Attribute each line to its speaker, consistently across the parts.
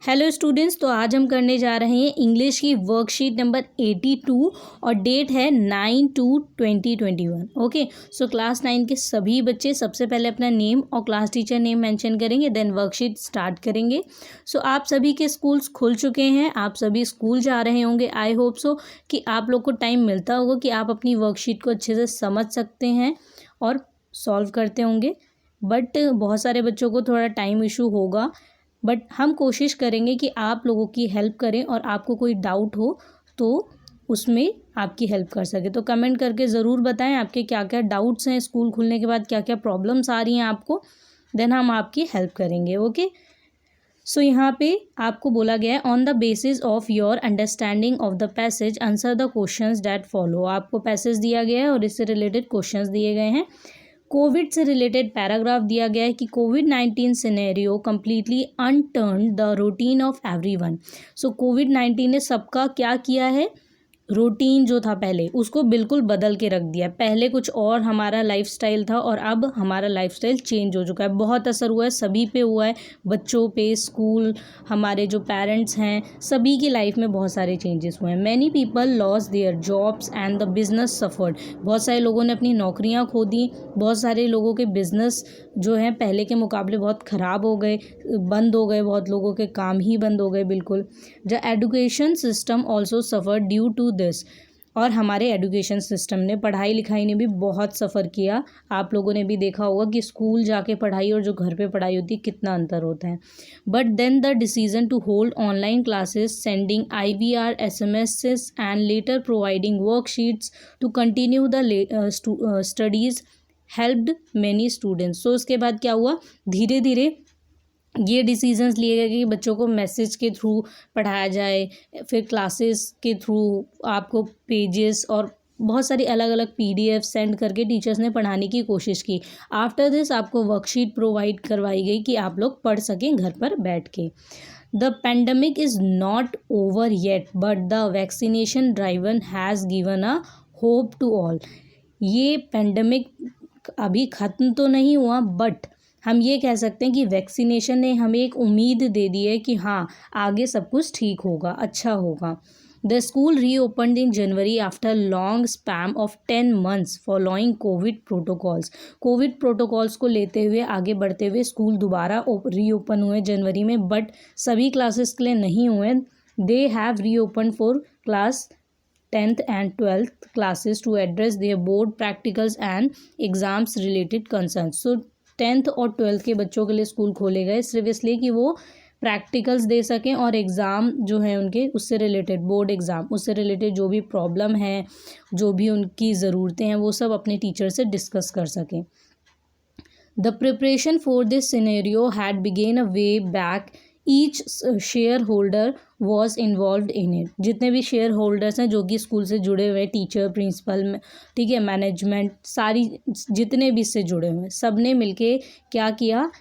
Speaker 1: Hello students, तो आज हम करने जा रहे हैं इंग्लिश की वर्कशीट नंबर 82 और डेट है 9/2/2021। ओके, सो क्लास 9 के सभी बच्चे सबसे पहले अपना नेम और क्लास टीचर नेम मेंशन करेंगे, देन वर्कशीट स्टार्ट करेंगे। सो आप सभी के स्कूल्स खुल चुके हैं, आप सभी स्कूल जा रहे होंगे। आई होप सो कि आप लोग को टाइम मिलता होगा कि आप अपनी वर्कशीट को अच्छे से समझ सकते हैं और सॉल्व करते होंगे। बट बहुत सारे बच्चों को थोड़ा टाइम इशू होगा, बट हम कोशिश करेंगे कि आप लोगों की हेल्प करें और आपको कोई डाउट हो तो उसमें आपकी हेल्प कर सके। तो कमेंट करके ज़रूर बताएं आपके क्या क्या डाउट्स हैं, स्कूल खुलने के बाद क्या क्या प्रॉब्लम्स आ रही हैं आपको, देन हम आपकी हेल्प करेंगे। ओके, सो यहाँ पे आपको बोला गया है on the basis of your understanding of the passage answer the questions that follow. आपको पैसेज दिया गया है और इससे रिलेटेड क्वेश्चंस दिए गए हैं। कोविड से रिलेटेड पैराग्राफ दिया गया है कि कोविड-19 scenario completely unturned the routine of everyone. सो कोविड-19 ने सबका क्या किया है, रूटीन जो था पहले उसको बिल्कुल बदल के रख दिया। पहले कुछ और हमारा लाइफस्टाइल था और अब हमारा लाइफस्टाइल चेंज हो चुका है। बहुत असर हुआ है, सभी पे हुआ है, बच्चों पे, स्कूल, हमारे जो पेरेंट्स हैं, सभी की लाइफ में बहुत सारे चेंजेस हुए हैं। Many people loss their jobs and the business suffered. बहुत सारे लोगों ने अपनी नौकरियां खो दी, बहुत सारे लोगों के बिजनेस जो हैं पहले के मुकाबले बहुत ख़राब हो गए, बंद हो गए, बहुत लोगों के काम ही बंद हो गए बिल्कुल। The education system also suffer due to this. और हमारे एजुकेशन सिस्टम ने, पढ़ाई लिखाई ने भी बहुत सफ़र किया। आप लोगों ने भी देखा होगा कि स्कूल जाके पढ़ाई और जो घर पे पढ़ाई होती है कितना अंतर होता है। But then the decision to hold online classes, sending IVR SMSs and letter providing worksheets to continue the studies helped many students. So उसके बाद क्या हुआ, धीरे धीरे ये डिसीजंस लिए गए कि बच्चों को मैसेज के थ्रू पढ़ाया जाए, फिर क्लासेस के थ्रू आपको पेजेस और बहुत सारी अलग अलग PDF सेंड करके टीचर्स ने पढ़ाने की कोशिश की। आफ्टर दिस आपको वर्कशीट प्रोवाइड करवाई गई कि आप लोग पढ़ सकें घर पर बैठ के। The pandemic is not over yet but the vaccination drive has given a hope to all. ये पेंडेमिक अभी ख़त्म तो नहीं हुआ, बट हम ये कह सकते हैं कि वैक्सीनेशन ने हमें एक उम्मीद दे दी है कि हाँ, आगे सब कुछ ठीक होगा, अच्छा होगा। The school reopened in January after long span of 10 months following Covid protocols. Covid protocols को लेते हुए, आगे बढ़ते हुए स्कूल दोबारा रीओपन हुए जनवरी में, बट सभी क्लासेस के लिए नहीं हुए। They have reopen for class 10th and 12th classes to address their board practicals and exams related concerns। So 10th और 12th के बच्चों के लिए स्कूल खोले गए सिर्फ इसलिए कि वो प्रैक्टिकल्स दे सकें और एग्ज़ाम जो है उनके उससे रिलेटेड, बोर्ड एग्ज़ाम उससे रिलेटेड जो भी प्रॉब्लम है, जो भी उनकी ज़रूरतें हैं, वो सब अपने टीचर से डिस्कस कर सकें। The preparation for this scenario had begun a way back। Each share holder was involve in it. जितने भी शेयर होल्डर्स हैं जो कि स्कूल से जुड़े हुए, टीचर, प्रिंसिपल, ठीक है, मैनेजमेंट, सारी जितने भी इससे जुड़े हुए हैं, सब ने मिलके क्या किया,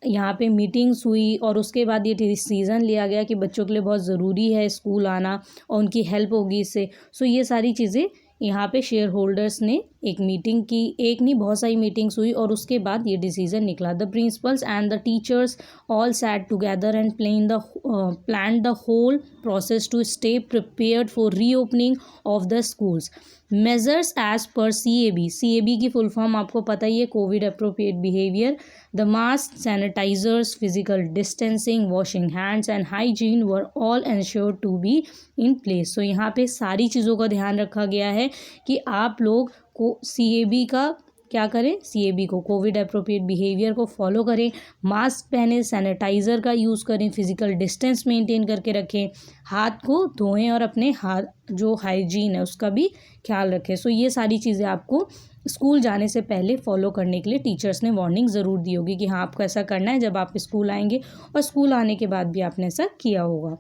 Speaker 1: यहाँ पे मीटिंग्स हुई और उसके बाद ये डिसीज़न लिया गया कि बच्चों के लिए बहुत ज़रूरी है स्कूल आना और उनकी हेल्प होगी इससे। सो ये सारी चीज़ें यहाँ पे शेयर होल्डर्स ने एक मीटिंग की, एक नहीं बहुत सारी मीटिंग्स हुई और उसके बाद ये डिसीजन निकला। The principals and the teachers all sat together and plan the whole process to stay prepared for reopening of the schools. Measures as per CAB की फुल फॉर्म आपको पता ही है, covid appropriate behaviour. The mask, sanitisers, physical distancing, washing hands and hygiene were all ensured to be in place. So यहाँ पे सारी चीज़ों का ध्यान रखा गया है कि आप लोग को CAB का क्या करें, CAB को, कोविड अप्रोप्रिएट बिहेवियर को फॉलो करें, मास्क पहने, सैनिटाइज़र का यूज़ करें, फिजिकल डिस्टेंस मेंटेन करके रखें, हाथ को धोएं और अपने हाथ जो हाइजीन है उसका भी ख्याल रखें। सो ये सारी चीज़ें आपको स्कूल जाने से पहले फॉलो करने के लिए टीचर्स ने वार्निंग ज़रूर दी होगी कि हाँ, आपको ऐसा करना है जब आप स्कूल आएंगे, और स्कूल आने के बाद भी आपने ऐसा किया होगा।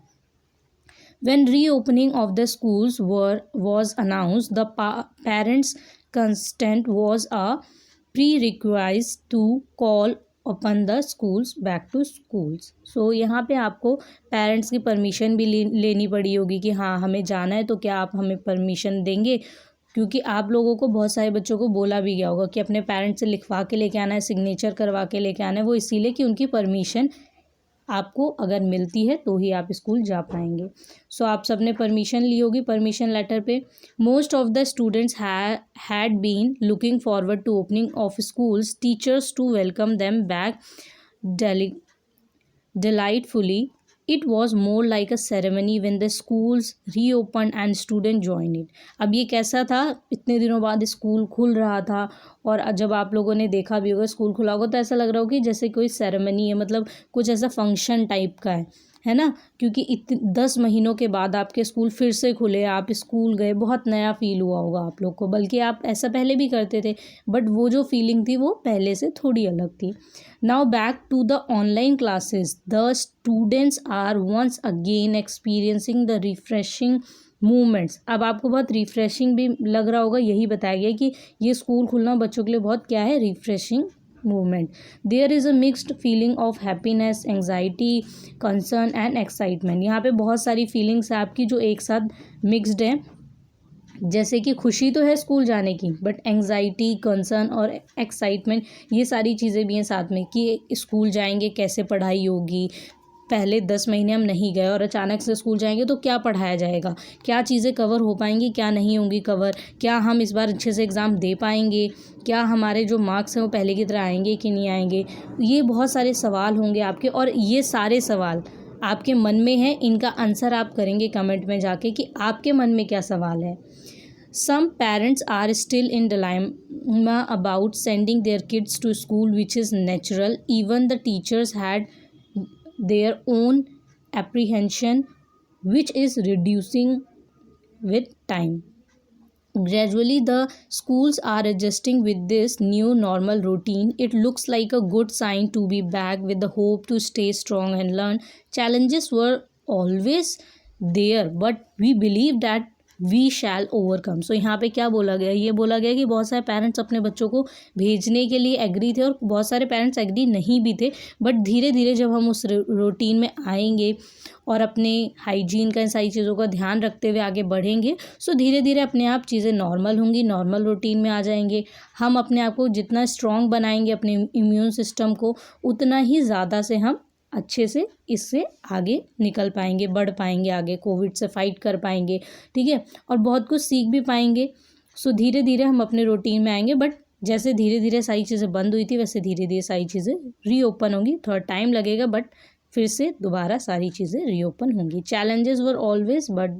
Speaker 1: When reopening of the schools was announced, the parents' consent was a prerequisite to call upon the schools back to schools। So यहाँ पे आपको पेरेंट्स की परमिशन भी लेनी पड़ी होगी कि हाँ, हमें जाना है, तो क्या आप हमें परमिशन देंगे, क्योंकि आप लोगों को बहुत सारे बच्चों को बोला भी गया होगा कि अपने पेरेंट्स से लिखवा के लेके आना है, सिग्नेचर करवा के लेके आना है, वो इसीलिए कि उनकी परमिशन आपको अगर मिलती है तो ही आप स्कूल जा पाएंगे। सो आप सब ने परमिशन ली होगी परमिशन लेटर पे। Most of the students had been looking forward to opening of schools, teachers to welcome them back delightfully. It was more like a ceremony when the schools reopened and students joined it. अब ये कैसा था, इतने दिनों बाद school खुल रहा था और जब आप लोगों ने देखा भी होगा स्कूल खुला होगा तो ऐसा लग रहा होगा कि जैसे कोई सेरेमनी है, मतलब कुछ ऐसा फंक्शन टाइप का है ना, क्योंकि 10 महीनों के बाद आपके स्कूल फिर से खुले, आप स्कूल गए, बहुत नया फील हुआ होगा आप लोग को। बल्कि आप ऐसा पहले भी करते थे बट वो जो फीलिंग थी वो पहले से थोड़ी अलग थी। Now back to the online classes, the students are once again experiencing the refreshing movements. अब आपको बहुत रिफ्रेशिंग भी लग रहा होगा, यही बताया गया कि ये स्कूल खुलना बच्चों के लिए बहुत क्या है, refreshing movement. There is a mixed feeling of happiness, anxiety, concern and excitement. यहाँ पे बहुत सारी फीलिंग्स है आपकी जो एक साथ मिक्सड है। जैसे कि खुशी तो है स्कूल जाने की, बट एंग्जाइटी, कंसर्न और एक्साइटमेंट ये सारी चीज़ें भी हैं साथ में कि स्कूल जाएंगे कैसे पढ़ाई होगी, पहले 10 महीने हम नहीं गए और अचानक से स्कूल जाएंगे तो क्या पढ़ाया जाएगा, क्या चीज़ें कवर हो पाएंगी, क्या नहीं होंगी कवर, क्या हम इस बार अच्छे से एग्ज़ाम दे पाएंगे, क्या हमारे जो मार्क्स हैं वो पहले की तरह आएंगे कि नहीं आएंगे। ये बहुत सारे सवाल होंगे आपके, और ये सारे सवाल आपके मन में हैं, इनका आंसर आप करेंगे कमेंट में जाके कि आपके मन में क्या सवाल है। Some parents are still in dilemma about sending their kids to school, which is natural. Even the teachers had their own apprehension, which is reducing with time. Gradually, the schools are adjusting with this new normal routine. It looks like a good sign to be back with the hope to stay strong and learn. Challenges were always there, but we believe that we shall overcome. So यहाँ पे क्या बोला गया, ये बोला गया कि बहुत सारे पेरेंट्स अपने बच्चों को भेजने के लिए एग्री थे और बहुत सारे पेरेंट्स एग्री नहीं भी थे, बट धीरे धीरे जब हम उस रूटीन में आएंगे और अपने हाइजीन का इन सारी चीज़ों का ध्यान रखते हुए आगे बढ़ेंगे, सो धीरे धीरे अपने आप चीज़ें नॉर्मल होंगी, नॉर्मल रूटीन में आ जाएंगे। हम अपने आप को जितना स्ट्रॉन्ग बनाएंगे अपने इम्यून सिस्टम को, उतना ही ज़्यादा से हम अच्छे से इससे आगे निकल पाएंगे, बढ़ पाएंगे आगे, कोविड से फाइट कर पाएंगे, ठीक है, और बहुत कुछ सीख भी पाएंगे। सो धीरे धीरे हम अपने रूटीन में आएंगे, बट जैसे धीरे धीरे सारी चीज़ें बंद हुई थी वैसे धीरे धीरे सारी चीज़ें रीओपन होंगी। थोड़ा टाइम लगेगा बट फिर से दोबारा सारी चीज़ें रीओपन होंगी। चैलेंजेस वर ऑलवेज बट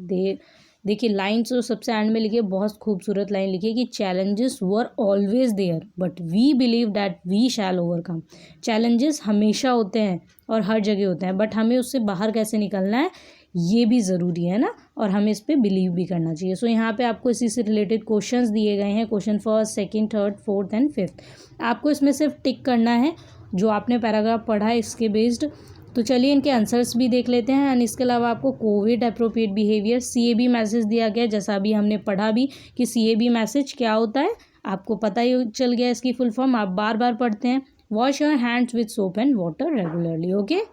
Speaker 1: देखिए लाइन जो सबसे एंड में लिखी है, बहुत खूबसूरत लाइन लिखी है कि challenges were always there but we believe that we shall overcome. Challenges हमेशा होते हैं और हर जगह होते हैं, बट हमें उससे बाहर कैसे निकलना है ये भी ज़रूरी है ना, और हमें इस पर बिलीव भी करना चाहिए। सो यहाँ पे आपको इसी से रिलेटेड क्वेश्चंस दिए गए हैं, question first, second, third, fourth and fifth. आपको इसमें सिर्फ टिक करना है जो आपने पैराग्राफ पढ़ा है इसके बेस्ड। तो चलिए इनके आंसर्स भी देख लेते हैं। एंड इसके अलावा आपको Covid appropriate behaviour CAB message दिया गया, जैसा अभी हमने पढ़ा भी कि CAB मैसेज क्या होता है, आपको पता ही चल गया इसकी फुल फॉर्म, आप बार बार पढ़ते हैं। Wash your hands with soap and water regularly, okay.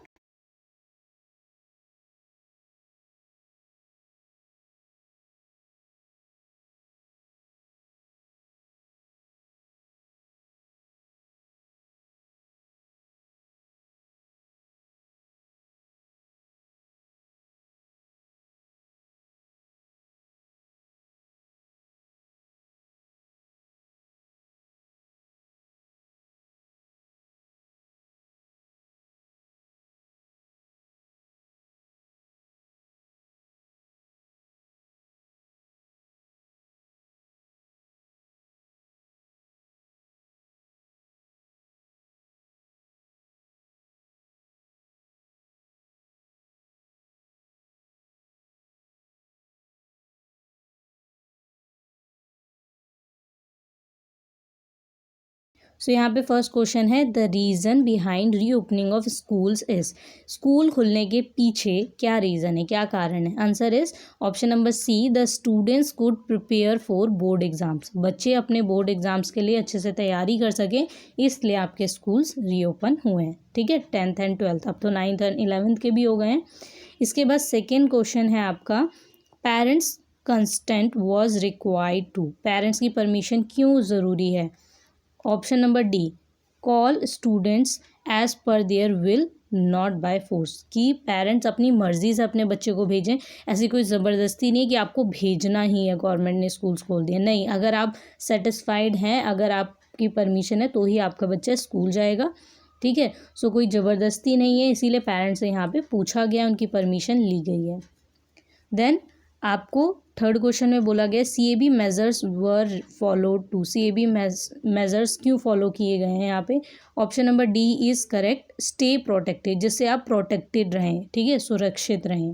Speaker 1: So यहाँ पे फर्स्ट क्वेश्चन है, the reason behind reopening of schools is. School खुलने के पीछे क्या रीज़न है, क्या कारण है। Answer is option number C, the students could prepare for board exams. बच्चे अपने बोर्ड एग्जाम्स के लिए अच्छे से तैयारी कर सकें, इसलिए आपके स्कूल्स रीओपन हुए हैं, ठीक है। 10th एंड 12th, अब तो 9th एंड 11th के भी हो गए हैं। इसके बाद सेकेंड क्वेश्चन है आपका, parents consent was required to. Parents की परमिशन क्यों ज़रूरी है। Option number D, call students as per there will not by force, कि पेरेंट्स अपनी मर्ज़ी से अपने बच्चे को भेजें, ऐसी कोई ज़बरदस्ती नहीं कि आपको भेजना ही है, गवर्नमेंट ने स्कूल्स खोल दिए, नहीं, अगर आप सेटिस्फाइड हैं, अगर आपकी परमिशन है तो ही आपका बच्चा स्कूल जाएगा, ठीक है। सो कोई ज़बरदस्ती नहीं है, इसीलिए पेरेंट्स से यहाँ पे पूछा गया, उनकी परमिशन ली गई है। देन आपको थर्ड क्वेश्चन में बोला गया CAB measures were followed to, CAB measures क्यों फॉलो किए गए हैं यहाँ पे। Option number D is correct, stay protected, जिससे आप प्रोटेक्टेड रहें, ठीक है, सुरक्षित रहें।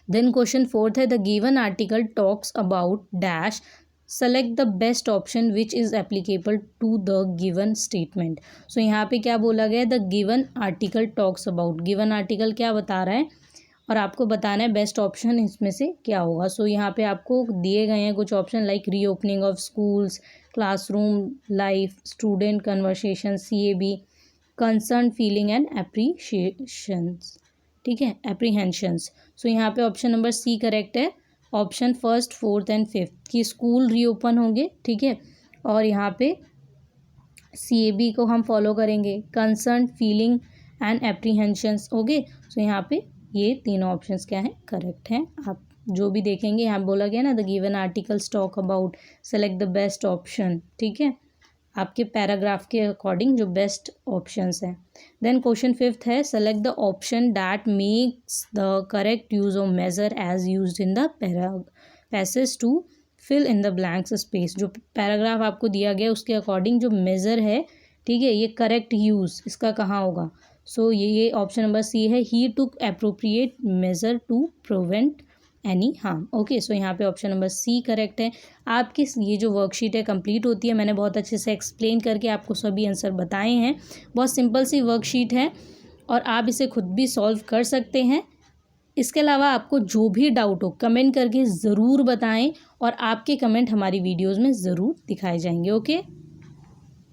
Speaker 1: देन क्वेश्चन फोर्थ है the given article talks about dash, select the best option which is applicable to the given statement. So यहाँ पे क्या बोला गया है, the given article talks about, given article क्या बता रहा है और आपको बताना है बेस्ट ऑप्शन इसमें से क्या होगा। सो यहाँ पे आपको दिए गए हैं कुछ option like reopening of schools, classroom life, student conversation, CAB, concern feeling and appreciations, ठीक है, एप्रीहेंशंस। सो यहाँ पे ऑप्शन नंबर सी करेक्ट है, option first, fourth and fifth कि स्कूल रीओपन होंगे, ठीक है, और यहाँ पे CAB को हम फॉलो करेंगे, concern feeling and apprehensions, okay. So यहाँ पे ये तीनों ऑप्शंस क्या हैं, करेक्ट हैं। आप जो भी देखेंगे यहाँ बोला गया ना the given articles talk about, select the best option, ठीक है, आपके पैराग्राफ के अकॉर्डिंग जो बेस्ट ऑप्शंस हैं। देन क्वेश्चन फिफ्थ है select the option that makes the correct use of major as used in the passage to fill in the blanks space. जो paragraph आपको दिया गया उसके अकॉर्डिंग जो मेज़र है, ठीक है, ये करेक्ट यूज़ इसका कहाँ होगा। सो ये ऑप्शन नंबर सी है, he took appropriate measure to prevent any harm, okay. So यहाँ पे ऑप्शन नंबर सी करेक्ट है। आपकी ये जो वर्कशीट है कंप्लीट होती है, मैंने बहुत अच्छे से एक्सप्लेन करके आपको सभी आंसर बताए हैं। बहुत सिंपल सी वर्कशीट है और आप इसे खुद भी सॉल्व कर सकते हैं। इसके अलावा आपको जो भी डाउट हो कमेंट करके ज़रूर बताएं और आपके कमेंट हमारी वीडियोज़ में ज़रूर दिखाए जाएंगे, ओके।